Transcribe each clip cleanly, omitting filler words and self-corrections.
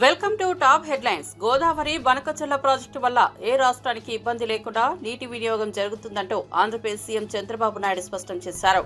Welcome to top headlines. Godavari Banakacherla project వల్ల ఏ రాష్ట్రానికి ఇబ్బంది లేకుండా నీటి వినియోగం జరుగుతుందంటూ ఆంధ్రప్రదేశ్ సీఎం చంద్రబాబు నాయుడు స్పష్టం చేశారు.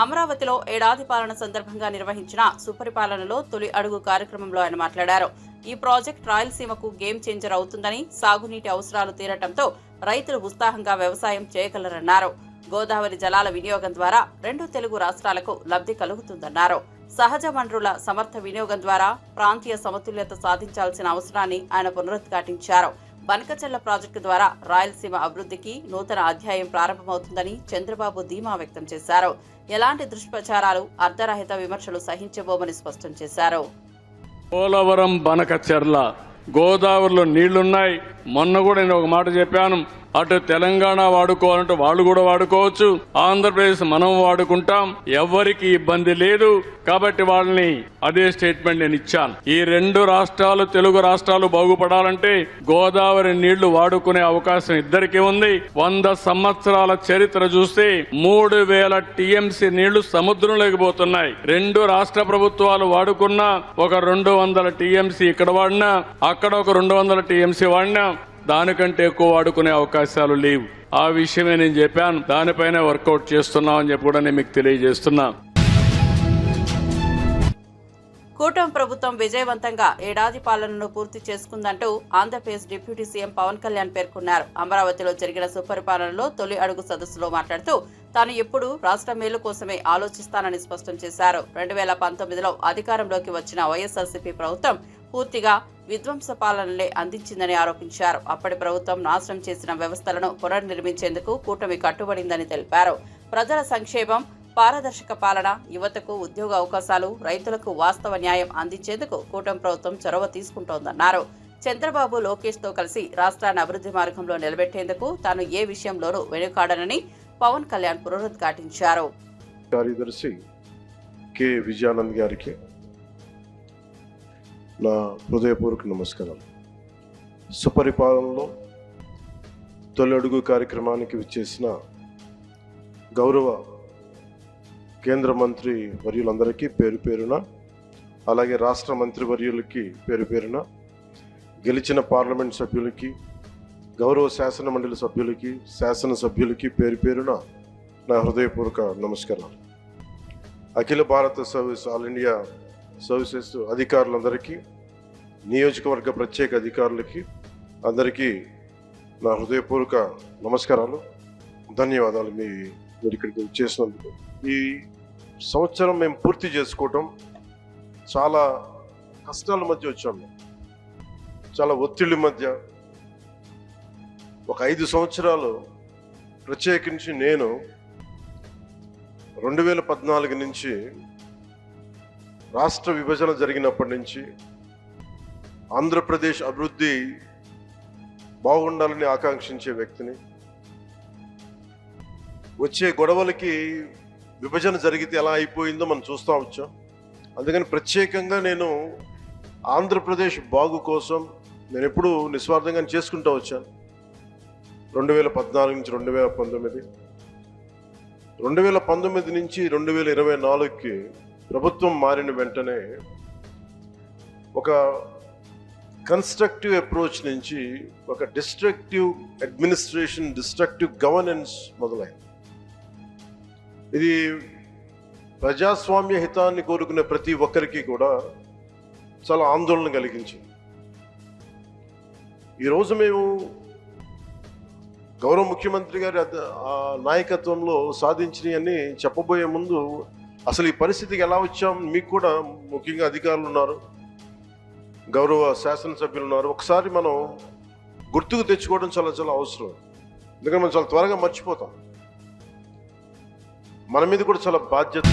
అమరావతిలో ఏడాది పాలన సందర్భంగా నిర్వహించిన సుపరిపాలనలో తొలి అడుగు కార్యక్రమంలో ఆయన మాట్లాడారు. ఈ ప్రాజెక్ట్ రాయలసీమకు గేమ్ చేంజర్ అవుతుందని, సాగునీటి అవసరాలు తీరటంతో రైతులు ఉత్సాహంగా వ్యవసాయం చేయగలరన్నారు. గోదావరి జలాల వినియోగం ద్వారా రెండు తెలుగు రాష్ట్రాలకు లబ్ధి కలుగుతుందన్నారు. సహజ వనరుల సమర్థ వినియోగం ద్వారా ప్రాంతీయ సమతుల్యత సాధించాల్సిన అవసరాన్ని ఆయన పునరుద్ఘాటించారు. బనకచెర్ల ప్రాజెక్టు ద్వారా రాయలసీమ అభివృద్ధికి నూతన అధ్యాయం ప్రారంభమవుతుందని చంద్రబాబు ధీమా వ్యక్తం చేశారు. ఎలాంటి దుష్ప్రచారాలు, అర్ధరహిత విమర్శలు సహించబోమని స్పష్టం చేశారు. పోలవరం బనకచెర్ల గోదావరిలో నీళ్లున్నాయి. మొన్న కూడా నేను ఒక మాట చెప్పాను, అటు తెలంగాణ వాడుకోవాలంటే వాళ్ళు కూడా వాడుకోవచ్చు, ఆంధ్రప్రదేశ్ మనం వాడుకుంటాం, ఎవ్వరికి ఇబ్బంది లేదు. కాబట్టి వాళ్ళని అదే స్టేట్మెంట్ నేను ఇచ్చాను. ఈ రెండు రాష్ట్రాలు, తెలుగు రాష్ట్రాలు బాగుపడాలంటే గోదావరి నీళ్లు వాడుకునే అవకాశం ఇద్దరికీ ఉంది. 100 సంవత్సరాల చరిత్ర చూస్తే 3000 టీఎంసీ నీళ్లు సముద్రంలోకి పోతున్నాయి. రెండు రాష్ట్ర ప్రభుత్వాలు వాడుకున్నా ఒక 200 టీఎంసీ ఇక్కడ వాడినా, అక్కడ ఒక 200 టీఎంసీ వాడినా దానికంటే ఎక్కువ వాడుకునే అవకాశాలు లేవు. ఆ విషయమే నేను చెప్పాను. దానిపైన వర్కౌట్ చేస్తున్నామని చెప్పి కూడా నేను మీకు తెలియజేస్తున్నా. కూటమి ప్రభుత్వం విజయవంతంగా ఏడాది పాలనను పూర్తి చేసుకుందంటూ ఆంధ్రప్రదేశ్ డిప్యూటీ సీఎం పవన్ కళ్యాణ్ పేర్కొన్నారు. అమరావతిలో జరిగిన సుపరిపాలనలో తొలి అడుగు సదస్సులో మాట్లాడుతూ తాను ఎప్పుడూ రాష్ట్ర మేలు కోసమే ఆలోచిస్తానని స్పష్టం చేశారు. 2019లో అధికారంలోకి వచ్చిన వైఎస్ఆర్సీపీ ప్రభుత్వం పూర్తిగా విధ్వంస పాలనలే అందించిందని ఆరోపించారు. అప్పటి ప్రభుత్వం నాశనం చేసిన వ్యవస్థలను పునర్నిర్మించేందుకు కూటమి కట్టుబడిందని తెలిపారు. ప్రజల సంక్షేమం, పారదర్శక పాలన, యువతకు ఉద్యోగ అవకాశాలు, రైతులకు వాస్తవ న్యాయం అందించేందుకు కూటమి ప్రభుత్వం చొరవ తీసుకుంటోందన్నారు. చంద్రబాబు, లోకేష్ తో కలిసి రాష్ట్రాన్ని అభివృద్ధి మార్గంలో నిలబెట్టేందుకు తాను ఏ విషయంలోనూ వెనుకాడనని పవన్ కళ్యాణ్ పునరుద్ఘాటించారు. కార్యదర్శి కె విజయానంద్ గారికి నా హృదయపూర్వక నమస్కారాలు. సుపరిపాలనలో తొలి అడుగు కార్యక్రమానికి విచ్చేసిన గౌరవ కేంద్ర మంత్రి వర్యులందరికీ పేరు పేరున, అలాగే రాష్ట్ర మంత్రి వర్యులకి పేరు పేరున, గెలిచిన పార్లమెంట్ సభ్యులకి, గౌరవ శాసన మండలి సభ్యులకి, శాసనసభ్యులకి పేరు పేరున నా హృదయపూర్వక నమస్కారాలు. అఖిల భారత సర్వీస్, ఆల్ ఇండియా సర్వీసెస్ అధికారులందరికీ, నియోజకవర్గ ప్రత్యేక అధికారులకి అందరికీ నా హృదయపూర్వక నమస్కారాలు, ధన్యవాదాలు. మీరు ఇక్కడికి వచ్చేసినందుకు. ఈ సంవత్సరం మేము పూర్తి చేసుకోవటం చాలా కష్టాల మధ్య వచ్చాము, చాలా ఒత్తిళ్ళ మధ్య. ఒక 5 సంవత్సరాలు ప్రత్యేకించి నేను 2014 నుంచి రాష్ట్ర విభజన జరిగినప్పటి నుంచి ఆంధ్రప్రదేశ్ అభివృద్ధి బాగుండాలని ఆకాంక్షించే వ్యక్తిని. వచ్చే గొడవలకి విభజన జరిగితే ఎలా అయిపోయిందో మనం చూస్తూ వచ్చాం. అందుకని ప్రత్యేకంగా నేను ఆంధ్రప్రదేశ్ బాగు కోసం నేను ఎప్పుడూ నిస్వార్థంగా చేసుకుంటూ వచ్చాను. 2014 నుంచి 2019, 2019 నుంచి 2024కి ప్రభుత్వం మారిన వెంటనే ఒక కన్స్ట్రక్టివ్ అప్రోచ్ నుంచి ఒక డిస్ట్రక్టివ్ అడ్మినిస్ట్రేషన్, డిస్ట్రక్టివ్ గవర్నెన్స్ మొదలైంది. ఇది ప్రజాస్వామ్య హితాన్ని కోరుకునే ప్రతి ఒక్కరికి కూడా చాలా ఆందోళన కలిగించింది. ఈరోజు మేము గౌరవ ముఖ్యమంత్రి గారి నాయకత్వంలో సాధించినవన్నీ చెప్పబోయే ముందు అసలు ఈ పరిస్థితికి ఎలా వచ్చాం, మీకు కూడా ముఖ్యంగా అధికారులు ఉన్నారు, గౌరవ శాసనసభ్యులు ఉన్నారు, ఒకసారి మనం గుర్తుకు తెచ్చుకోవడం చాలా చాలా అవసరం. ఎందుకంటే మనం చాలా త్వరగా మర్చిపోతాం. మన మీద కూడా చాలా బాధ్యత.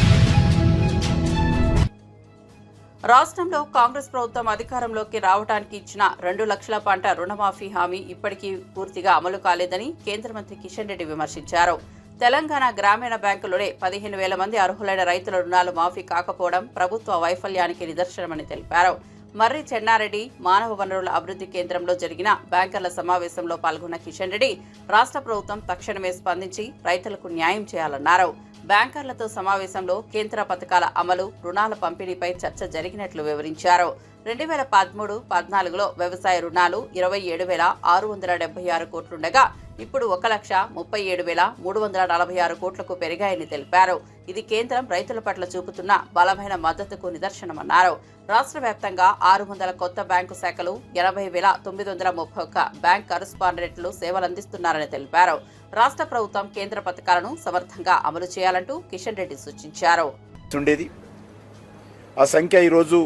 రాష్ట్రంలో కాంగ్రెస్ ప్రభుత్వం అధికారంలోకి రావడానికి ఇచ్చిన 2 లక్షల పంట రుణమాఫీ హామీ ఇప్పటికీ పూర్తిగా అమలు కాలేదని కేంద్ర మంత్రి కిషన్ రెడ్డి విమర్శించారు. తెలంగాణ గ్రామీణ బ్యాంకులోనే 15,000 మంది అర్హులైన రైతుల రుణాలు మాఫీ కాకపోవడం ప్రభుత్వ వైఫల్యానికి నిదర్శనమని తెలిపారు. మర్రి చెన్నారెడ్డి మానవ వనరుల అభివృద్ధి కేంద్రంలో జరిగిన బ్యాంకర్ల సమావేశంలో పాల్గొన్న కిషన్ రెడ్డి రాష్ట్ర ప్రభుత్వం తక్షణమే స్పందించి రైతులకు న్యాయం చేయాలన్నారు. బ్యాంకర్లతో సమావేశంలో కేంద్ర పథకాల అమలు, రుణాల పంపిణీపై చర్చ జరిగినట్లు వివరించారు. 2013-14లో వ్యవసాయ రుణాలు 27,676 కోట్లుండగా ఇప్పుడు 1,37,346 కోట్లకు పెరిగాయని తెలిపారు. ఇది కేంద్రం రైతుల పట్ల చూపుతున్న బలమైన మద్దతుకు నిదర్శనమన్నారు. రాష్ట్ర వ్యాప్తంగా 600 కొత్త బ్యాంకు శాఖలు, 80,931 బ్యాంక్ కరస్పాండెంట్లు సేవలందిస్తున్నారని తెలిపారు. రాష్ట్ర ప్రభుత్వం కేంద్ర పథకాలను సమర్థంగా అమలు చేయాలంటూ కిషన్ రెడ్డి సూచించారు. ఆ సంఖ్య ఈరోజు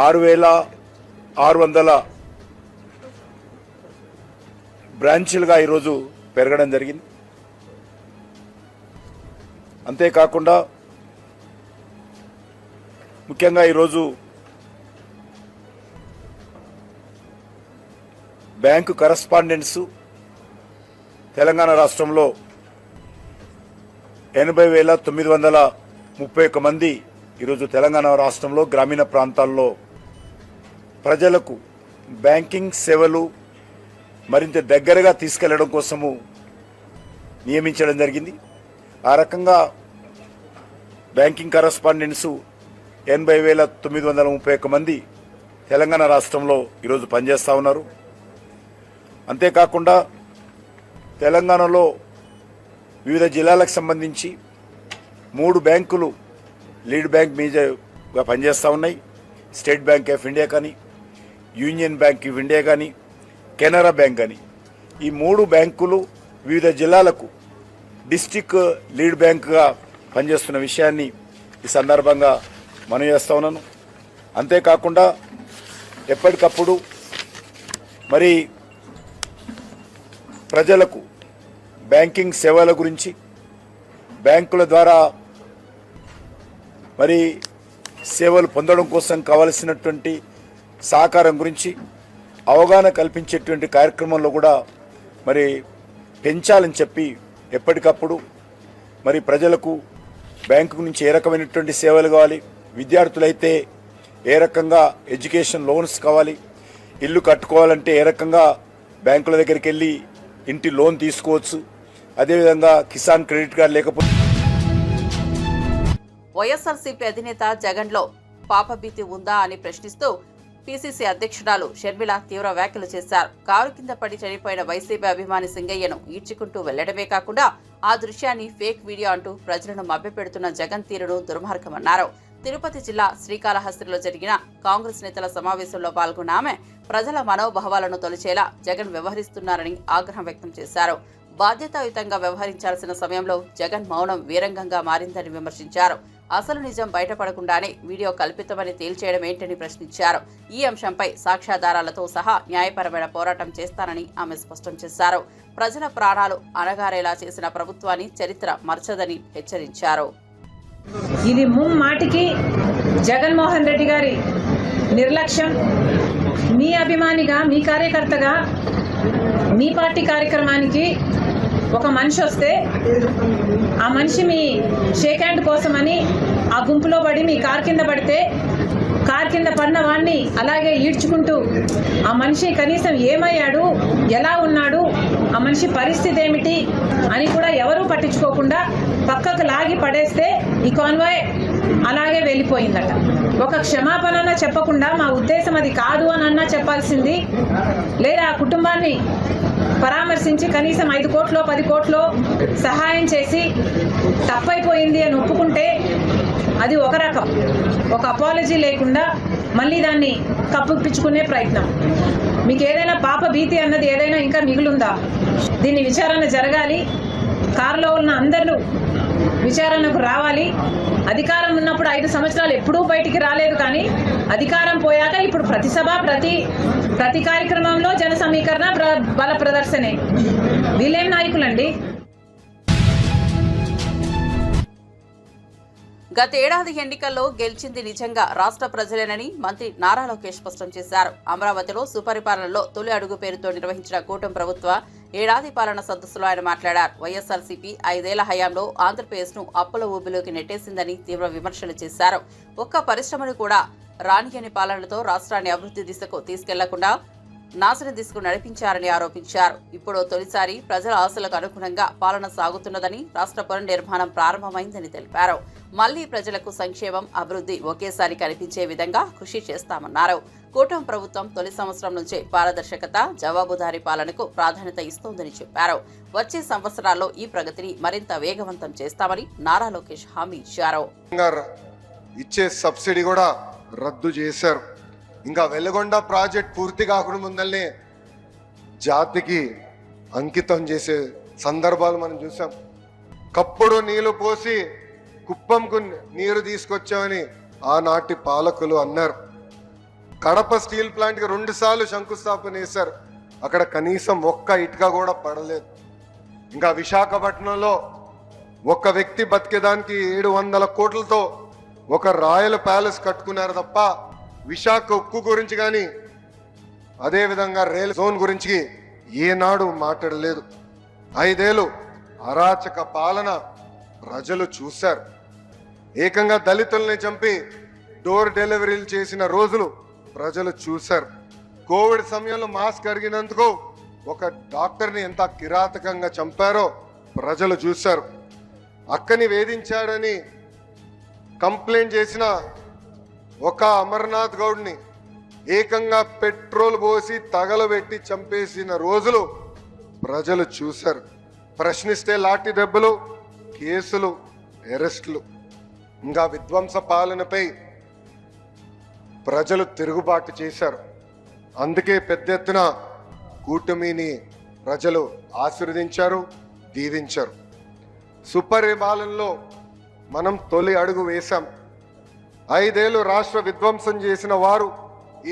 6,600 బ్రాంచీలుగా ఈరోజు పెరగడం జరిగింది. అంతేకాకుండా ముఖ్యంగా ఈరోజు బ్యాంకు కరస్పాండెంట్స్ తెలంగాణ రాష్ట్రంలో 80,931 మంది ఈరోజు తెలంగాణ రాష్ట్రంలో గ్రామీణ ప్రాంతాల్లో ప్రజలకు బ్యాంకింగ్ సేవలు మరింత దగ్గరగా తీసుకెళ్లడం కోసము నియమించడం జరిగింది. ఆ రకంగా బ్యాంకింగ్ కరస్పాండెంట్స్ 80,931 మంది తెలంగాణ రాష్ట్రంలో ఈరోజు పనిచేస్తూ ఉన్నారు. అంతేకాకుండా తెలంగాణలో వివిధ జిల్లాలకు సంబంధించి 3 బ్యాంకులు లీడ్ బ్యాంక్ మీదుగా పనిచేస్తూ ఉన్నాయి. స్టేట్ బ్యాంక్ ఆఫ్ ఇండియా కానీ, యూనియన్ బ్యాంక్ ఆఫ్ ఇండియా కానీ, కెనరా బ్యాంక్ కానీ, ఈ 3 బ్యాంకులు వివిధ జిల్లాలకు డిస్టిక్ లీడ్ బ్యాంకుగా పనిచేస్తున్న విషయాన్ని ఈ సందర్భంగా మనవి చేస్తూ ఉన్నాను. అంతేకాకుండా ఎప్పటికప్పుడు మరి ప్రజలకు బ్యాంకింగ్ సేవల గురించి, బ్యాంకుల ద్వారా మరి సేవలు పొందడం కోసం కావలసినటువంటి సహకారం గురించి అవగాహన కల్పించేటువంటి కార్యక్రమంలో కూడా మరి పెంచాలని చెప్పి ఎప్పటికప్పుడు మరి ప్రజలకు బ్యాంకు నుంచి ఏ రకమైనటువంటి సేవలు కావాలి, విద్యార్థులైతే ఏ రకంగా ఎడ్యుకేషన్ లోన్స్ కావాలి, ఇల్లు కట్టుకోవాలంటే ఏ రకంగా బ్యాంకుల దగ్గరికి వెళ్ళి ఇంటి లోన్ తీసుకోవచ్చు, అదేవిధంగా కిసాన్ క్రెడిట్ కార్డు లేకపోతే వైఎస్ఆర్సీపీ అధినేత జగన్లో పాపభీతి ఉందా అని ప్రశ్నిస్తూ పీసీసీ అధ్యక్షురాలు షర్మిల తీవ్ర వ్యాఖ్యలు చేశారు. కారు కింద పడి చనిపోయిన వైసీపీ అభిమాని సింగయ్యను ఈడ్చుకుంటూ వెళ్లడమే కాకుండా ఆ దృశ్యాన్ని ఫేక్ వీడియో అంటూ ప్రజలను మభ్యపెడుతున్న జగన్ తీరును దుర్మార్గమన్నారు. తిరుపతి జిల్లా శ్రీకాళహస్తిలో జరిగిన కాంగ్రెస్ నేతల సమావేశంలో పాల్గొన్న ఆమె ప్రజల మనోభావాలను తొలిచేలా జగన్ వ్యవహరిస్తున్నారని ఆగ్రహం వ్యక్తం చేశారు. బాధ్యతాయుతంగా వ్యవహరించాల్సిన సమయంలో జగన్ మౌనం వీరంగంగా మారిందని విమర్శించారు. అసలు నిజం బయటపడకుండానే వీడియో కల్పితమని తేల్చేయడం ఏంటని ప్రశ్నించారు. ఈ అంశంపై సాక్ష్యాధారాలతో సహా న్యాయపరమైన పోరాటం చేస్తానని ఆమె స్పష్టం చేశారు. ప్రజల ప్రాణాలు అణగారేలా చేసిన ప్రభుత్వాన్ని చరిత్ర మర్చదని హెచ్చరించారు. ఇది ముమ్మాటికి జగన్మోహన్ రెడ్డి గారి నిర్లక్ష్యం. మీ అభిమానిగా, మీ కార్యకర్తగా, మీ పార్టీ కార్యక్రమానికి ఒక మనిషి వస్తే ఆ మనిషి మీ షేక్ హ్యాండ్ కోసమని ఆ గుంపులో పడి మీ కారు కింద పడితే కారు కింద పడిన వాడిని అలాగే ఈడ్చుకుంటూ ఆ మనిషి కనీసం ఏమయ్యాడు, ఎలా ఉన్నాడు, ఆ మనిషి పరిస్థితి ఏమిటి అని కూడా ఎవరూ పట్టించుకోకుండా పక్కకు లాగి పడేస్తే ఈ కాన్వాయ్ అలాగే వెళ్ళిపోయిందట. ఒక క్షమాపణ చెప్పకుండా మా ఉద్దేశం అది కాదు అని అన్నా చెప్పాల్సింది, లేదా ఆ కుటుంబాన్ని పరామర్శించి కనీసం 5 కోట్లో 10 కోట్లో సహాయం చేసి తప్పైపోయింది అని ఒప్పుకుంటే అది ఒక రకం. ఒక అపాలజీ లేకుండా మళ్ళీ దాన్ని కప్పిపుచ్చుకునే ప్రయత్నం. మీకు ఏదైనా పాప భీతి అన్నది ఏదైనా ఇంకా మిగులుందా? దీన్ని విచారణ జరగాలి. కారులో ఉన్న అందరూ విచారణకు రావాలి. అధికారం ఉన్నప్పుడు 5 సంవత్సరాలు ఎప్పుడూ బయటికి రాలేదు, కానీ అధికారం పోయాక ఇప్పుడు ప్రతి సభ, ప్రతి కార్యక్రమంలో జన సమీకరణ, బల ప్రదర్శనే. వీళ్ళేం నాయకులండి? గత ఏడాది ఎన్నికల్లో గెలిచింది నిజంగా రాష్ట్ర ప్రజలేనని మంత్రి నారా లోకేష్ స్పష్టం చేశారు. అమరావతిలో సుపరిపాలనలో తొలి అడుగు పేరుతో నిర్వహించిన కూటమి ప్రభుత్వ ఏడాది పాలన సదస్సులో ఆయన మాట్లాడారు. వైఎస్ఆర్సీపీ 5 ఏళ్ల హయాంలో ఆంధ్రప్రదేశ్ను అప్పుల ఊబిలోకి నెట్టేసిందని తీవ్ర విమర్శలు చేశారు. ఒక్క పరిశ్రమను కూడా రానియని పాలనతో రాష్ట్రాన్ని అభివృద్ధి దిశకు తీసుకెళ్లకుండా నాశనం దిశకు నడిపించారని ఆరోపించారు. ఇప్పుడు తొలిసారి ప్రజల ఆశలకు అనుగుణంగా పాలన సాగుతున్నదని, రాష్ట్ర పునర్నిర్మాణం ప్రారంభమైందని తెలిపారు. మళ్లీ ప్రజలకు సంక్షేమం, అభివృద్ధి ఒకేసారి కనిపించే విధంగా కృషి చేస్తామన్నారు. కూటమి ప్రభుత్వం తొలి సంవత్సరం నుంచే పారదర్శకత, జవాబుదారీ పాలనకు ప్రాధాన్యత ఇస్తోందని చెప్పారు. వచ్చే సంవత్సరాల్లో ఈ ప్రగతిని మరింత వేగవంతం చేస్తామని నారా లోకేష్ హామీ ఇచ్చారు. ఇచ్చే సబ్సిడీ కూడా రద్దు చేశారు. ఇంకా వెలుగొండ ప్రాజెక్ట్ పూర్తి కాకుండా ముందల్నే జాతికి అంకితం చేసే సందర్భాలు మనం చూసాం. కప్పుడు నీళ్లు పోసి కుప్పంకు నీరు తీసుకొచ్చామని ఆనాటి పాలకులు అన్నారు. కడప స్టీల్ ప్లాంట్కి 2 సార్లు శంకుస్థాపన చేశారు. అక్కడ కనీసం ఒక్క ఇటుక కూడా పడలేదు. ఇంకా విశాఖపట్నంలో ఒక వ్యక్తి బతికేదానికి 700 కోట్లతో ఒక రాయల్ ప్యాలెస్ కట్టుకున్నారు తప్ప విశాఖ ఉక్కు గురించి కానీ అదేవిధంగా రైల్ జోన్ గురించి ఏనాడు మాట్లాడలేదు. 5 ఏళ్ళు అరాచక పాలన ప్రజలు చూశారు. ఏకంగా దళితుల్ని చంపి డోర్ డెలివరీలు చేసిన రోజులు ప్రజలు చూశారు. కోవిడ్ సమయంలో మాస్క్ అరిగినందుకు ఒక డాక్టర్ని ఎంత కిరాతకంగా చంపారో ప్రజలు చూశారు. అక్కని వేధించాడని కంప్లైంట్ చేసిన ఒక అమర్నాథ్ గౌడ్ని ఏకంగా పెట్రోల్ పోసి తగలబెట్టి చంపేసిన రోజులు ప్రజలు చూశారు. ప్రశ్నిస్తే లాఠీ దెబ్బలు, కేసులు, అరెస్టులు. ఇంకా విధ్వంస పాలనపై ప్రజలు తిరుగుబాటు చేశారు. అందుకే పెద్ద ఎత్తున కూటమిని ప్రజలు ఆశీర్వదించారు, దీవించారు. సుపరిపాలనలో మనం తొలి అడుగు వేశాం. 5 ఏళ్ళు రాష్ట్ర విధ్వంసం చేసిన వారు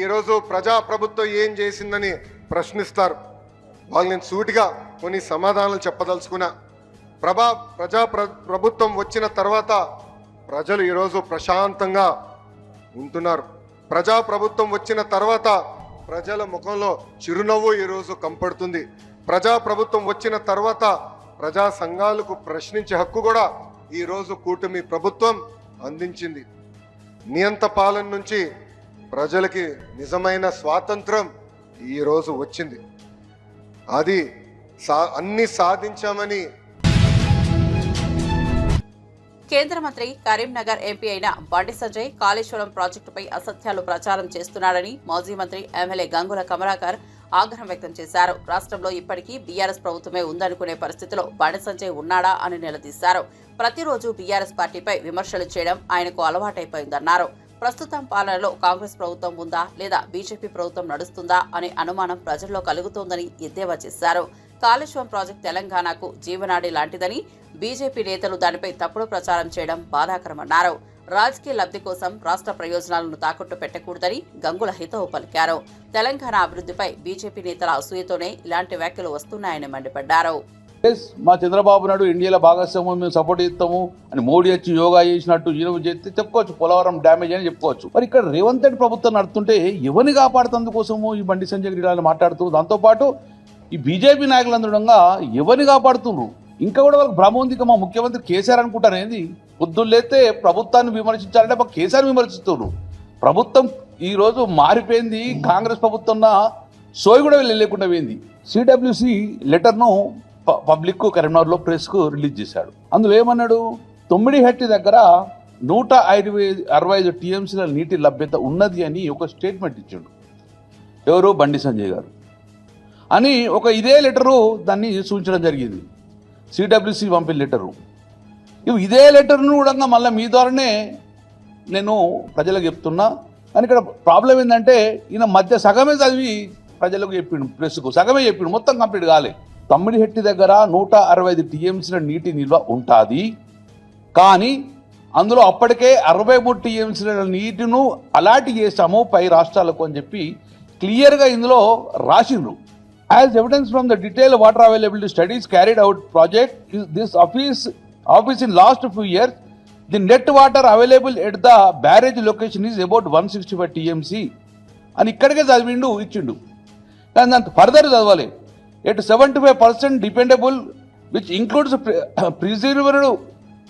ఈరోజు ప్రజాప్రభుత్వం ఏం చేసిందని ప్రశ్నిస్తారు. వాళ్ళు నేను సూటిగా కొన్ని సమాధానాలు చెప్పదలుచుకున్నా. ప్రభుత్వం వచ్చిన తర్వాత ప్రజలు ఈరోజు ప్రశాంతంగా ఉంటున్నారు. ప్రజాప్రభుత్వం వచ్చిన తర్వాత ప్రజల ముఖంలో చిరునవ్వు ఈరోజు కంపడుతుంది. ప్రజాప్రభుత్వం వచ్చిన తర్వాత ప్రజా సంఘాలకు ప్రశ్నించే హక్కు కూడా ఈరోజు కూటమి ప్రభుత్వం అందించింది. నియంత పాలన నుంచి ప్రజలకి నిజమైన స్వాతంత్రం ఈరోజు వచ్చింది. అది అన్ని సాధించామని కేంద్ర మంత్రి కరీంనగర్ ఎంపీ అయిన బండి సంజయ్ కాళేశ్వరం ప్రాజెక్టుపై అసత్యాలు ప్రచారం చేస్తున్నాడని మాజీ మంత్రి ఎమ్మెల్యే గంగుల కమలాకర్ ఆగ్రహం వ్యక్తం చేశారు. రాష్ట్రంలో ఇప్పటికీ బీఆర్ఎస్ ప్రభుత్వమే ఉందనుకునే పరిస్థితిలో బండి సంజయ్ ఉన్నాడా అని నిలదీశారు. ప్రతిరోజు బీఆర్ఎస్ పార్టీపై విమర్శలు చేయడం ఆయనకు అలవాటైపోయిందన్నారు. ప్రస్తుతం పాలనలో కాంగ్రెస్ ప్రభుత్వం ఉందా లేదా బీజేపీ ప్రభుత్వం నడుస్తుందా అనే అనుమానం ప్రజల్లో కలుగుతోందని ఎద్దేవా చేశారు. కాళేశ్వరం ప్రాజెక్టు తెలంగాణకు జీవనాడి లాంటిదని బీజేపీ నేతలు దానిపై తప్పుడు ప్రచారం చేయడం బాధాకరమన్నారు. రాజకీయ లబ్ధి కోసం రాష్ట్ర ప్రయోజనాలను తాకట్టు పెట్టకూడదని గంగుల హితవు పలికారు. తెలంగాణ అభివృద్ధిపై బీజేపీ నేతల అసూయతోనే ఇలాంటి వ్యాఖ్యలు వస్తున్నాయని మండిపడ్డారు. మా చంద్రబాబు నాయుడు ఇండియాలో భాగస్వామ్యం మేము సపోర్ట్ చేస్తాము అని మోడీ వచ్చి యోగా చేసినట్టు ఈయన చేస్తే చెప్పుకోవచ్చు, పోలవరం డ్యామేజ్ అని చెప్పుకోవచ్చు. మరి ఇక్కడ రేవంత్ రెడ్డి ప్రభుత్వం నడుతుంటే ఎవరిని కాపాడుతందుకోసము ఈ బండి సంజయ్ ఇలా మాట్లాడుతూ, దాంతోపాటు ఈ బీజేపీ నాయకులందరంగా ఎవరిని కాపాడుతున్నారు. ఇంకా కూడా వాళ్ళకి భ్రమ ఉంది. మా ముఖ్యమంత్రి కేసీఆర్ అనుకుంటారు ఏంది? పొద్దున్నేస్తే ప్రభుత్వాన్ని విమర్శించాలంటే మాకు కేసీఆర్ విమర్శిస్తున్నారు. ప్రభుత్వం ఈరోజు మారిపోయింది. కాంగ్రెస్ ప్రభుత్వం సోయి కూడా లేకుండా పోయింది. సిడబ్ల్యూసి లెటర్ను పబ్లిక్ కరీంనగర్లో ప్రెస్కు రిలీజ్ చేశాడు. అందులో ఏమన్నాడు? తొమ్మిడిహట్టి దగ్గర 165 టీఎంసీల నీటి లభ్యత ఉన్నది అని ఒక స్టేట్మెంట్ ఇచ్చాడు. ఎవరు? బండి సంజయ్ గారు అని ఒక ఇదే లెటరు దాన్ని సూచించడం జరిగింది. సిడబ్ల్యూసి పంపిన లెటరు. ఇదే లెటర్ను కూడా మళ్ళీ మీ ద్వారానే నేను ప్రజలకు చెప్తున్నా. కానీ ఇక్కడ ప్రాబ్లం ఏంటంటే ఈయన మధ్య సగమే చదివి ప్రజలకు చెప్పిండు, ప్రెస్కు సగమే చెప్పిండు, మొత్తం కంప్లీట్ కాలే. తమ్మిడిహెట్టి దగ్గర 165 టీఎంసీల నీటి నిల్వ ఉంటుంది. కానీ అందులో అప్పటికే 63 టీఎంసీల నీటిను అలాట్ చేశాము పై రాష్ట్రాలకు అని చెప్పి క్లియర్గా ఇందులో రాసిండ్రు. As evidence from the detailed water availability studies carried out project, this office in last few years, the net water available at the barrage location is about 165 TMC. అని ఇక్కడికే చదివిండు, ఇచ్చిండు. కానీ దాంతో ఫర్దర్ చదవాలి. At 75% dependable, which includes preserved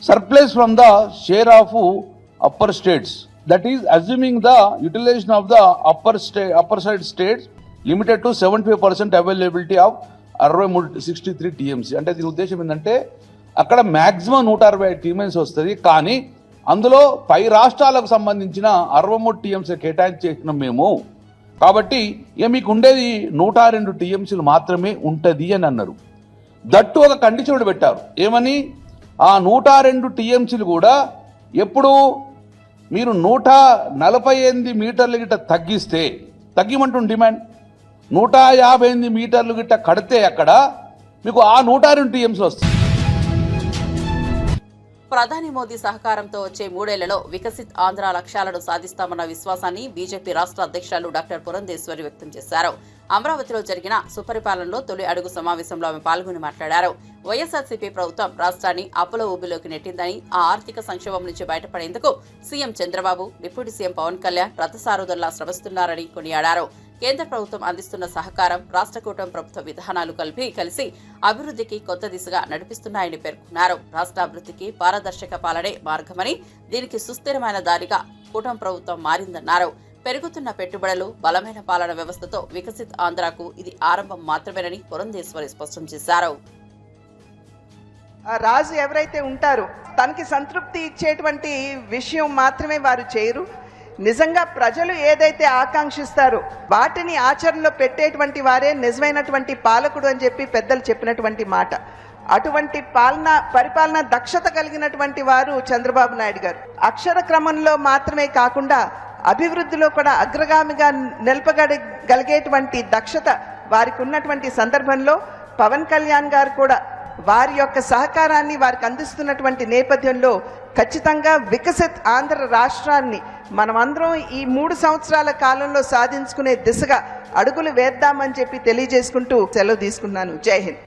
surplus from the share of upper states. That is assuming the utilization of the upper side states limited to 75% availability of 63 TMC. అంటే దీని ఉద్దేశం ఏంటంటే అక్కడ మ్యాక్సిమం 160 టీఎంసీ వస్తుంది, కానీ అందులో పై రాష్ట్రాలకు సంబంధించిన 63 టీఎంసీ కేటాయించేసినాం మేము. కాబట్టి ఇక మీకు ఉండేది 102 టీఎంసీలు మాత్రమే ఉంటుంది అని అన్నారు. దట్టు ఒక కండిషన్ కూడా పెట్టారు. ఏమని? ఆ 102 టీఎంసీలు కూడా ఎప్పుడు మీరు 148 మీటర్లు గిట్ట తగ్గిమంటుంది డిమాండ్, 158 మీటర్లు గిట్ట కడితే అక్కడ మీకు ఆ 102 టీఎంసీలు వస్తాయి. ప్రధాని మోదీ సహకారంతో వచ్చే 3 ఏళ్లలో వికసిత్ ఆంధ్ర లక్ష్యాలను సాధిస్తామన్న విశ్వాసాన్ని బీజేపీ రాష్ట్ర అధ్యక్షులు డాక్టర్ పురంధేశ్వరి వ్యక్తం చేశారు. అమరావతిలో జరిగిన సుపరిపాలనలో తొలి అడుగు సమావేశంలో ఆమె పాల్గొని మాట్లాడారు. వైఎస్ఆర్సీపీ ప్రభుత్వం రాష్ట్రాన్ని అప్పుల ఊబిలోకి నెట్టిందని, ఆ ఆర్థిక సంక్షోభం నుంచి బయటపడేందుకు CM Chandrababu, deputy CM Pawan Kalyan రథసారథుల్లా శ్రమిస్తున్నారని కొనియాడారు. కేంద్ర ప్రభుత్వం అందిస్తున్న సహకారం, రాష్ట్ర కూటమి ప్రభుత్వ విధానాలు కలిసి అభివృద్ధికి కొత్త దిశగా నడిపిస్తున్నాయని పేర్కొన్నారు. రాష్ట్ర అభివృద్ధికి పారదర్శక పాలనే మార్గమని, దీనికి సుస్థిరమైన దారిగా కూటమి ప్రభుత్వం మారిందన్నారు. పెరుగుతున్న పెట్టుబడులు, బలమైన పాలన వ్యవస్థతో వికసిత్ ఆంధ్రాకు ఇది ఆరంభం మాత్రమేనని పురంధేశ్వరి స్పష్టం చేశారు. ఆ రాజు ఎవరైతే ఉంటారో తనకి సంతృప్తి ఇచ్చేటువంటి విషయం మాత్రమే వారు చేయరు. నిజంగా ప్రజలు ఏదైతే ఆకాంక్షిస్తారో వాటిని ఆచరణలో పెట్టేటువంటి వారే నిజమైనటువంటి పాలకుడు అని చెప్పి పెద్దలు చెప్పినటువంటి మాట. అటువంటి పరిపాలన దక్షత కలిగినటువంటి వారు చంద్రబాబు నాయుడు గారు. అక్షర క్రమంలో మాత్రమే కాకుండా అభివృద్ధిలో కూడా అగ్రగామిగా నిలపగలిగేటువంటి దక్షత వారికి ఉన్నటువంటి సందర్భంలో పవన్ కళ్యాణ్ గారు కూడా వారి యొక్క సహకారాన్ని వారికి అందిస్తున్నటువంటి నేపథ్యంలో ఖచ్చితంగా వికసిత్ ఆంధ్ర రాష్ట్రాన్ని మనమందరం ఈ 3 సంవత్సరాల కాలంలో సాధించుకునే దిశగా అడుగులు వేద్దామని చెప్పి తెలియజేసుకుంటూ సెలవు తీసుకున్నాను. జై హింద్.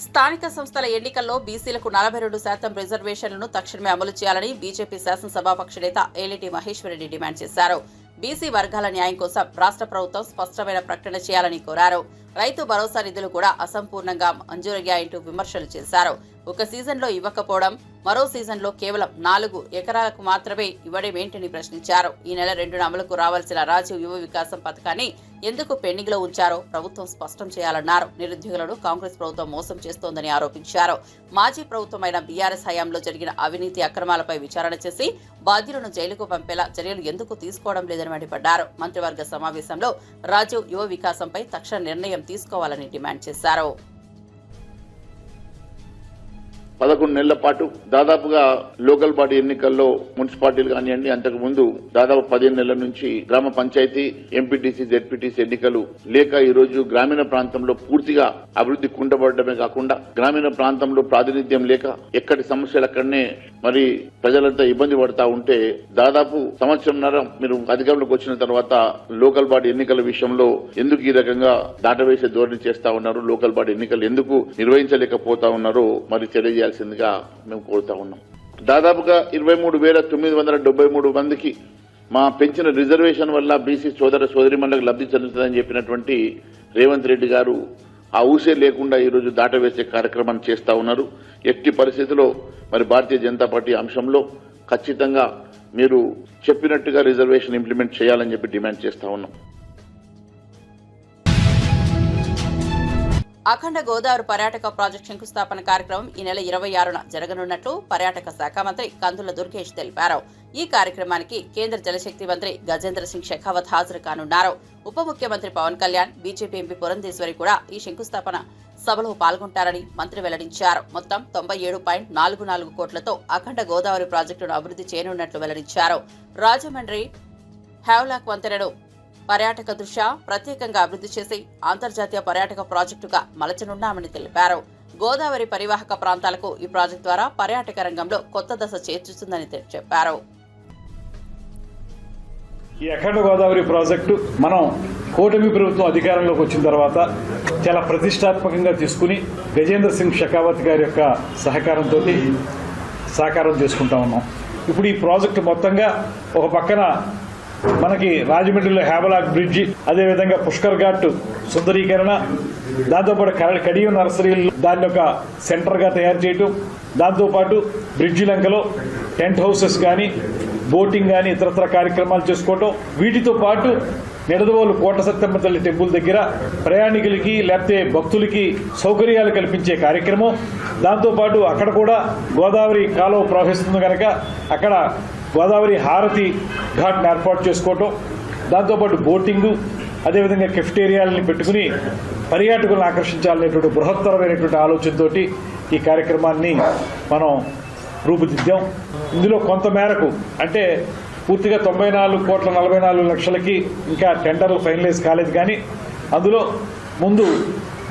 స్థానిక సంస్థల ఎన్నికల్లో బీసీలకు 42% రిజర్వేషన్లను తక్షణమే అమలు చేయాలని బీజేపీ శాసనసభాపక్ష నేత ఏలిటి మహేశ్వరరెడ్డి డిమాండ్ చేశారు. బీసీ వర్గాల న్యాయం కోసం రాష్ట్ర ప్రభుత్వం స్పష్టమైన ప్రకటన చేయాలని కోరారు. రైతు భరోసా నిధులు కూడా అసంపూర్ణంగా మంజూరయ్యాయంటూ విమర్శలు చేశారు. ఒక సీజన్లో ఇవ్వకపోవడం, మరో సీజన్లో కేవలం 4 ఎకరాలకు మాత్రమే ఇవ్వడం ఏంటని ప్రశ్నించారు. ఈ నెల 2న అమలుకు రావాల్సిన రాజీవ్ యువ వికాసం పథకాన్ని ఎందుకు పెండింగ్ లో ఉంచారో ప్రభుత్వం స్పష్టం చేయాలన్నారు. నిరుద్యోగులను కాంగ్రెస్ ప్రభుత్వం మోసం చేస్తోందని ఆరోపించారు. మాజీ ప్రభుత్వమైన బీఆర్ఎస్ హయాంలో జరిగిన అవినీతి అక్రమాలపై విచారణ చేసి బాధ్యులను జైలుకు పంపేలా చర్యలు ఎందుకు తీసుకోవడం లేదని మండిపడ్డారు. మంత్రివర్గ సమావేశంలో రాజీవ్ యువ వికాసంపై తక్షణ నిర్ణయం తీసుకోవాలని డిమాండ్ చేశారు. 11 నెలల పాటు దాదాపుగా లోకల్ బాడీ ఎన్నికల్లో మున్సిపాలిటీలు కానివ్వండి, అంతకు ముందు దాదాపు 15 నెలల నుంచి గ్రామ పంచాయతీ, ఎంపీటీసీ, జెడ్పీటీసీ ఎన్నికలు లేక ఈ రోజు గ్రామీణ ప్రాంతంలో పూర్తిగా అభివృద్ధి కుండబడమే కాకుండా గ్రామీణ ప్రాంతంలో ప్రాతినిధ్యం లేక ఎక్కడి సమస్యలు అక్కడనే మరి ప్రజలంతా ఇబ్బంది పడతా ఉంటే దాదాపు సంవత్సరంన్నర మీరు అధికారంలోకి వచ్చిన తర్వాత లోకల్ బాడీ ఎన్నికల విషయంలో ఎందుకు ఈ రకంగా దాటవేసే ధోరణి చేస్తా ఉన్నారు, లోకల్ బాడీ ఎన్నికలు ఎందుకు నిర్వహించలేకపోతా ఉన్నారో మరి తెలియజేయాల్సిందిగా మేము కోరుతా ఉన్నాం. దాదాపుగా 23,973 మందికి మా పెంచిన రిజర్వేషన్ వల్ల బీసీ సోదర సోదరిమణులకు లబ్ధి చెందుతుందని చెప్పినటువంటి రేవంత్ రెడ్డి గారు ఆ ఊసే లేకుండా ఈరోజు దాటవేసే కార్యక్రమాన్ని చేస్తా ఉన్నారు. ఎట్టి పరిస్థితిలో మరి భారతీయ జనతా పార్టీ అంశంలో ఖచ్చితంగా మీరు చెప్పినట్టుగా రిజర్వేషన్ ఇంప్లిమెంట్ చేయాలని చెప్పి డిమాండ్ చేస్తా ఉన్నాం. అఖండ గోదావరి పర్యాటక ప్రాజెక్టు శంకుస్థాపన కార్యక్రమం ఈ నెల 26న జరగనున్నట్లు పర్యాటక శాఖ మంత్రి కందుల దుర్గేష్ తెలిపారు. ఈ కార్యక్రమానికి కేంద్ర జలశక్తి మంత్రి గజేంద్ర సింగ్ షెకావత్ హాజరు కానున్నారు. ఉప ముఖ్యమంత్రి పవన్ కళ్యాణ్, బీజేపీ ఎంపీ పురంధేశ్వరి కూడా ఈ శంకుస్థాపన సభలో పాల్గొంటారని మంత్రి వెల్లడించారు. మొత్తం 97.44 కోట్లతో అఖండ గోదావరి ప్రాజెక్టును అభివృద్ధి చేయనున్నట్లు వెల్లడించారు. రాజమండ్రి హ్యావ్లాక్ వంతెనను పర్యాటక దృష్ట్యా ప్రత్యేకంగా అభివృద్ధి చేసి అంతర్జాతీయ పర్యాటక ప్రాజెక్టుగా మలచనున్నామని తెలిపారు. గోదావరి పరివాహక ప్రాంతాలకు ఈ ప్రాజెక్టు ద్వారా పర్యాటక రంగంలో కొత్త దశ చేర్చుతుందని చెప్పారు. ఈ అఖండ గోదావరి ప్రాజెక్టు మనం కూటమి ప్రభుత్వం అధికారంలోకి వచ్చిన తర్వాత చాలా ప్రతిష్టాత్మకంగా తీసుకుని గజేంద్ర సింగ్ షెకావత్ గారి యొక్క సహకారంతో సాకారం చేసుకుంటా ఉన్నాం. ఇప్పుడు ఈ ప్రాజెక్టు మొత్తంగా ఒక పక్కన మనకి రాజమండ్రిలో హ్యావలాక్ బ్రిడ్జి, అదేవిధంగా పుష్కర్ ఘాట్ సుందరీకరణ, దాంతోపాటు కడియం నర్సరీలు దాన్ని ఒక సెంటర్గా తయారు చేయటం, దాంతోపాటు బ్రిడ్జి లంకలో టెంట్ హౌసెస్ కానీ, బోటింగ్ కానీ ఇతరత్ర కార్యక్రమాలు చేసుకోవటం, వీటితో పాటు నిడదవోలు కోట సత్యమ్మ తల్లి టెంపుల్ దగ్గర ప్రయాణికులకి లేకపోతే భక్తులకి సౌకర్యాలు కల్పించే కార్యక్రమం, దాంతోపాటు అక్కడ కూడా గోదావరి కాలువ ప్రవహిస్తుంది కనుక అక్కడ గోదావరి హారతి ఘాట్ని ఏర్పాటు చేసుకోవటం, దాంతోపాటు బోటింగు, అదేవిధంగా కెఫ్టేరియాలని పెట్టుకుని పర్యాటకులను ఆకర్షించాలనేటువంటి బృహత్తరమైనటువంటి ఆలోచనతోటి ఈ కార్యక్రమాన్ని మనం రూపుదిద్దాం. ఇందులో కొంతమేరకు అంటే పూర్తిగా 94,44,00,000కి ఇంకా టెండర్లు ఫైనలైజ్ కాలేదు, కానీ అందులో ముందు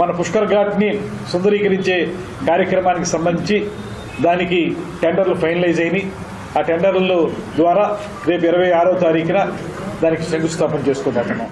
మన పుష్కర్ ఘాట్ని సుందరీకరించే కార్యక్రమానికి సంబంధించి దానికి టెండర్లు ఫైనలైజ్ అయినాయి. ఆ టెండర్ల ద్వారా రేపు 26వ తారీఖున దానికి శంకుస్థాపన చేసుకోబోతున్నాం.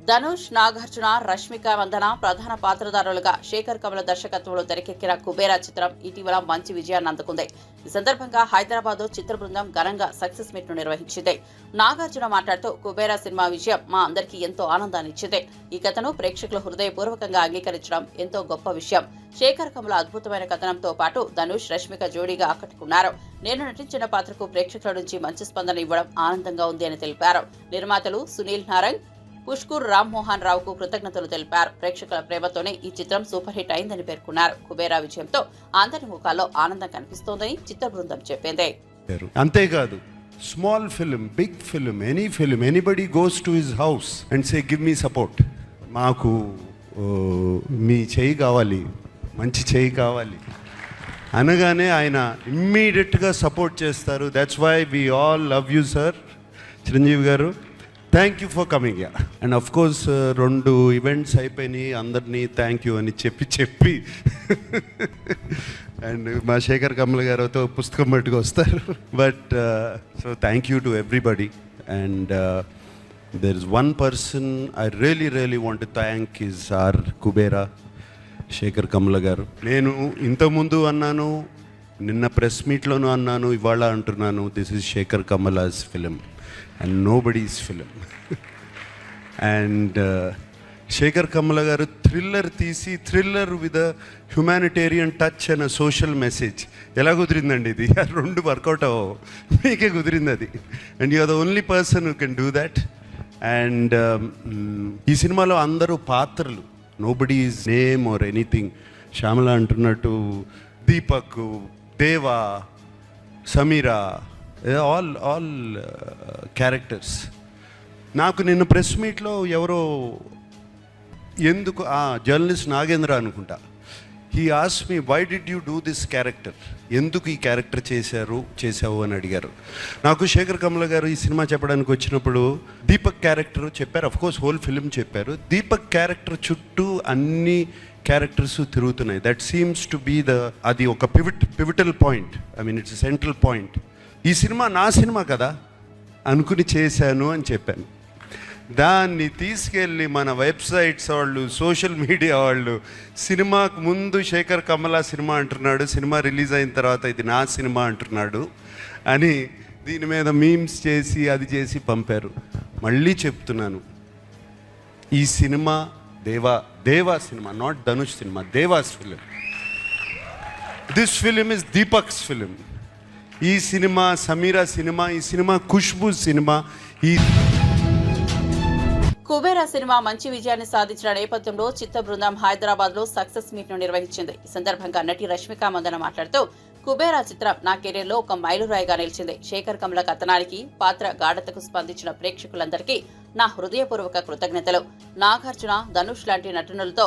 ధనుష్, నాగార్జున, రష్మిక మందన ప్రధాన పాత్రధారులుగా శేఖర్ కమల దర్శకత్వంలో తెరకెక్కిన కుబేరా చిత్రం ఇటీవల మంచి విజయాన్ని అందుకుంది. ఈ సందర్భంగా హైదరాబాద్ చిత్ర బృందం ఘనంగా సక్సెస్ మీట్ ను నిర్వహించింది. నాగార్జున మాట్లాడుతూ కుబేరా సినిమా విజయం మా అందరికీ ఎంతో ఆనందాన్ని ఇచ్చింది. ఈ కథను ప్రేక్షకులు హృదయపూర్వకంగా అంగీకరించడం ఎంతో గొప్ప విషయం. శేఖర్ కమల అద్భుతమైన కథనంతో పాటు ధనుష్, రష్మిక జోడీగా ఆకట్టుకున్నారు. నేను నటించిన పాత్రకు ప్రేక్షకుల నుంచి మంచి స్పందన ఇవ్వడం ఆనందంగా ఉంది అని తెలిపారు. నిర్మాతలు సునీల్ నారంగ్, పుష్కూర్ రామ్మోహన్ రావుకు కృతజ్ఞతలు తెలిపారు. ప్రేక్షకుల ప్రేమతోనే ఈ చిత్రం సూపర్ హిట్ అయిందని పేర్కొన్నారు. కుబేరా విజయంతో అందరి ముఖాల్లో ఆనందం కనిపిస్తోందని చిత్ర బృందం చెప్పింది. అంతేకాదు, small film, big film, any film, anybody goes to his house and say give me support, మాకు మీ చేయి కావాలి, మంచి చేయి కావాలి అనగానే ఆయన ఇమ్మీడియట్గా సపోర్ట్ చేస్తారు. That's why we all love you sir Chiranjeevi garu. Thank you for coming యా. అండ్ అఫ్ కోర్స్ 2 ఈవెంట్స్ అయిపోయినాయి, అందరినీ థ్యాంక్ యూ అని చెప్పి అండ్ మా శేఖర్ కమల గారితో పుస్తకం పట్టుకు వస్తారు. But so thank you to everybody. And there is one person I really want to thank is our Kubera Sekhar Kammula garu. నేను ఇంతకుముందు అన్నాను, నిన్న ప్రెస్ మీట్లోనూ అన్నాను, ఇవాళ అంటున్నాను, this is Sekhar Kammula's film and nobody's film. And Sekhar Kammula garu thriller తీసి, thriller with a humanitarian touch and a social message. ఎలా కుదిరిందండి ఇది? 2 వర్కౌట్ అవ్వవు, మీకే కుదిరింది అది. And you are the only person who can do that. And ఈ సినిమాలో అందరూ పాత్రలు, nobody is name or anything. Shyamala అంటున్నట్టు దీపక్, దేవా, సమీరా, ఆల్ క్యారెక్టర్స్. నాకు నిన్న ప్రెస్ మీట్లో ఎవరో ఎందుకు జర్నలిస్ట్ నాగేంద్ర అనుకుంటా, he asked me why did you do this character, ఎందుకు ఈ క్యారెక్టర్ చేసావు అని అడిగారు. నాకు శేఖర్ కమల గారు ఈ సినిమా చెప్పడానికి వచ్చినప్పుడు దీపక్ క్యారెక్టర్ చెప్పారు, అఫ్కోర్స్ హోల్ ఫిలిం చెప్పారు. దీపక్ క్యారెక్టర్ చుట్టూ అన్ని క్యారెక్టర్స్ తిరుగుతున్నాయి. దట్ సీమ్స్ టు బీ అది ఒక pivotal point, I mean it's central point. ఈ సినిమా నా సినిమా కదా అనుకుని చేశాను అని చెప్పాను. దాన్ని తీసుకెళ్ళి మన వెబ్సైట్స్ వాళ్ళు, సోషల్ మీడియా వాళ్ళు, సినిమాకు ముందు శేఖర్ కమల సినిమా అంటున్నాడు, సినిమా రిలీజ్ అయిన తర్వాత ఇది నా సినిమా అంటున్నాడు అని దీని మీద మీమ్స్ చేసి అది చేసి పంపారు. మళ్ళీ చెప్తున్నాను, ఈ సినిమా దేవా cinema, not Dhanush cinema, devas film. This film is Deepak's film. ఈ సినిమా సమీరా సినిమా, ఈ సినిమా ఖుష్బూ సినిమా. ఈ కుబేరా సినిమా మంచి విజయాన్ని సాధించిన నేపథ్యంలో చిత్ర బృందం హైదరాబాద్ లో సక్సెస్ మీట్ ను నిర్వహించింది. ఈ సందర్భంగా నటి రష్మిక మందన మాట్లాడుతూ, కుబేరా చిత్రం నా కెరీర్ లో ఒక మైలురాయిగా నిలిచింది. శేఖర్ కమల కథనానికి, పాత్ర గాఢతకు స్పందించిన ప్రేక్షకులందరికీ నా హృదయపూర్వక కృతజ్ఞతలు. నాగార్జున, ధనుష్ లాంటి నటునులతో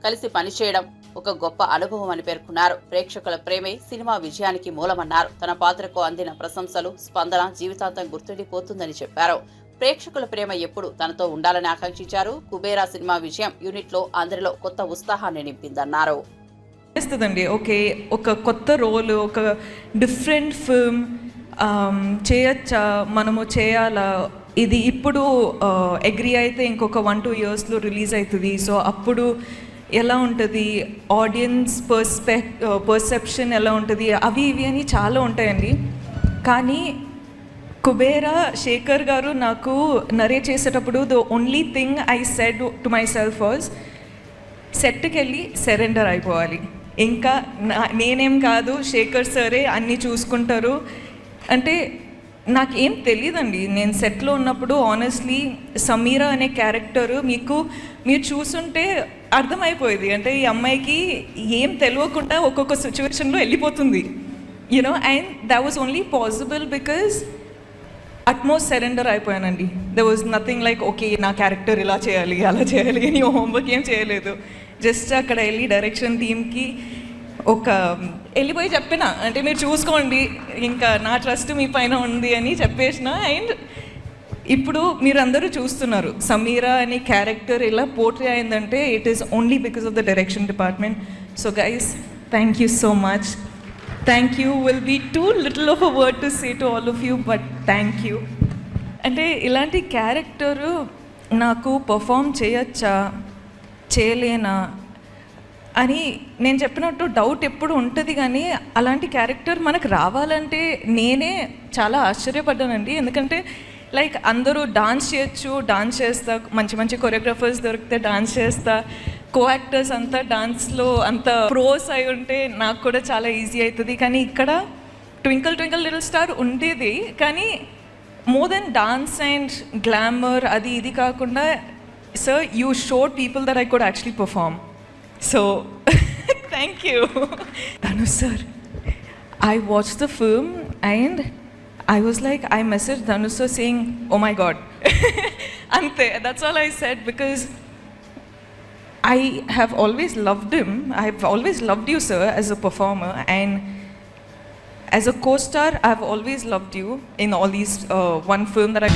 కలిసి పనిచేయడం ఒక గొప్ప అనుభవం అని పేర్కొన్నారు. ప్రేక్షకుల ప్రేమే సినిమా విజయానికి మూలమన్నారు. తన పాత్రకు అందిన ప్రశంసలు, స్పందన జీవితాంతం గుర్తుండిపోతుందని చెప్పారు. ప్రేక్షకుల ప్రేమ ఎప్పుడు తనతో ఉండాలని ఆకాంక్షించారు. కుబేరా సినిమా విజయం యూనిట్ లో అందరిలో కొత్త ఉత్సాహాన్ని నింపిందన్నారు. ఓకే, ఒక కొత్త రోల్, ఒక డిఫరెంట్ ఫిల్మ్ చేయొచ్చా, మనము చేయాలా, ఇది ఇప్పుడు అగ్రీ అయితే ఇంకొక 1-2 ఇయర్స్లో రిలీజ్ అవుతుంది. సో అప్పుడు ఎలా ఉంటుంది, ఆడియన్స్ పర్సెప్షన్ ఎలా ఉంటుంది, అవి ఇవి అని చాలా ఉంటాయండి. కానీ కుబేరా శేఖర్ గారు నాకు నరేట్ చేసేటప్పుడు the only thing I said to my self was, సెట్కి వెళ్ళి సరెండర్ అయిపోవాలి. ఇంకా నేనేం కాదు, శేఖర్ సరే అన్నీ చూసుకుంటారు అంటే నాకేం తెలియదండి. నేను సెట్లో ఉన్నప్పుడు ఆనెస్ట్లీ సమీరా అనే క్యారెక్టర్ మీరు చూసుంటే అర్థమైపోయేది. అంటే ఈ అమ్మాయికి ఏం తెలియకుండా ఒక్కొక్క సిచ్యువేషన్లో వెళ్ళిపోతుంది, you know. And that was only possible because utmost surrender అయిపోయానండి. There was nothing like okay నా క్యారెక్టర్ ఇలా చేయాలి అలా చేయాలి అని హోంవర్క్ ఏం చేయలేదు. జస్ట్ అక్కడ వెళ్ళి డైరెక్షన్ టీమ్కి వెళ్ళిపోయి చెప్పిన, అంటే మీరు చూసుకోండి ఇంకా నా ట్రస్ట్ మీ పైన ఉంది అని చెప్పేసిన. అండ్ ఇప్పుడు మీరందరూ చూస్తున్నారు సమీరా అనే క్యారెక్టర్ ఇలా పోర్ట్రే అయిందంటే it is only because of the direction department. So guys, thank you so much. Thank you will be too little of a word to say to all of you, but thank you. అంటే ఇలాంటి character నాకు perform చేయొచ్చా చేయలేనా అని నేను చెప్పినట్టు doubt ఎప్పుడు ఉంటుంది, కానీ అలాంటి క్యారెక్టర్ మనకు రావాలంటే నేనే చాలా ఆశ్చర్యపడ్డానండి. ఎందుకంటే లైక్ అందరూ డాన్స్ చేయొచ్చు, డాన్స్ చేస్తా, మంచి మంచి కొరియోగ్రాఫర్స్ దొరికితే డాన్స్ చేస్తా, కో యాక్టర్స్ అంతా డాన్స్లో అంత ప్రోస్ అయి ఉంటే నాకు కూడా చాలా ఈజీ అవుతుంది. కానీ ఇక్కడ ట్వింకిల్ ట్వింకిల్ లిటిల్ స్టార్ ఉండేది, కానీ more than dance and glamour అది ఇది కాకుండా sir, you showed people that I could actually perform. So, thank you. Dhanush sir, I watched the film and I was like, I messaged Dhanush sir saying, oh my God. Ante, that's all I said because I have always loved him. I've always loved you, sir, as a performer, and as a co-star, I've always loved you in all these one film that I